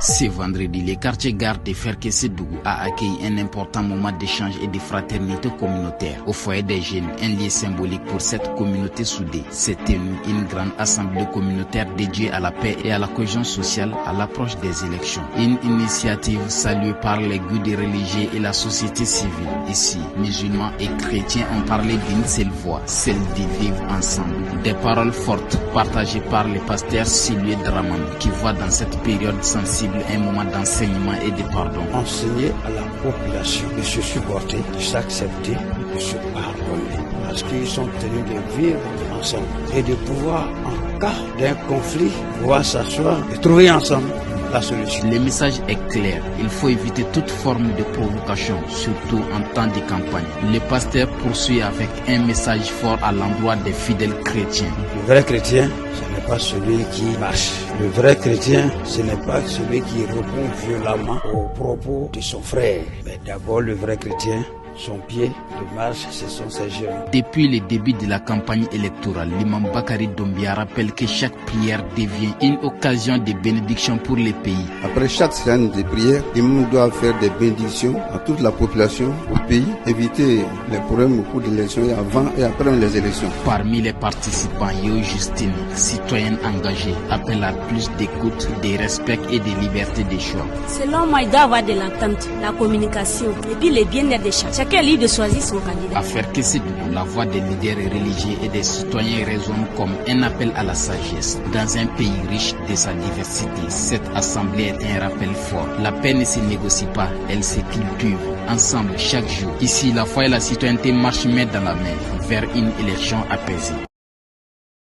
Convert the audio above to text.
Ce vendredi, le quartier gare de Ferkessédougou a accueilli un important moment d'échange et de fraternité communautaire. Au foyer des jeunes, un lieu symbolique pour cette communauté soudée, s'est tenue une grande assemblée communautaire dédiée à la paix et à la cohésion sociale à l'approche des élections. Une initiative saluée par les guides religieux et la société civile. Ici, musulmans et chrétiens ont parlé d'une seule voix, celle de vivre ensemble. Des paroles fortes partagées par le pasteur Sylvie Dramane qui voit dans cette période sensible un moment d'enseignement et de pardon. Enseigner à la population de se supporter, de s'accepter, de se pardonner. Parce qu'ils sont tenus de vivre ensemble et de pouvoir, en cas d'un conflit, pouvoir s'asseoir et trouver ensemble la solution. Le message est clair. Il faut éviter toute forme de provocation, surtout en temps de campagne. Le pasteur poursuit avec un message fort à l'endroit des fidèles chrétiens. Le vrai chrétien, ce n'est pas celui qui marche. Le vrai chrétien, ce n'est pas celui qui répond violemment aux propos de son frère. Mais d'abord, le vrai chrétien, son pied de marche, ce sont ses genoux. Depuis le début de la campagne électorale, l'imam Bakari Doumbia rappelle que chaque prière devient une occasion de bénédiction pour le pays. Après chaque séance de prière, l'imam doit faire des bénédictions à toute la population, au pays, éviter les problèmes au cours de l'élection et avant et après les élections. Parmi les participants, Yo Justine, citoyenne engagée, appelle à plus d'écoute, de respect et de liberté de choix. Selon moi, il doit y avoir de l'entente, la communication et puis le bien-être de chacun. Chacun est libre de choisir son candidat. À Ferkessédougou, la voix des leaders religieux et des citoyens résonne comme un appel à la sagesse. Dans un pays riche de sa diversité, cette assemblée est un rappel fort. La paix ne se négocie pas, elle se cultive ensemble chaque jour. Ici, la foi et la citoyenneté marchent main dans la main vers une élection apaisée.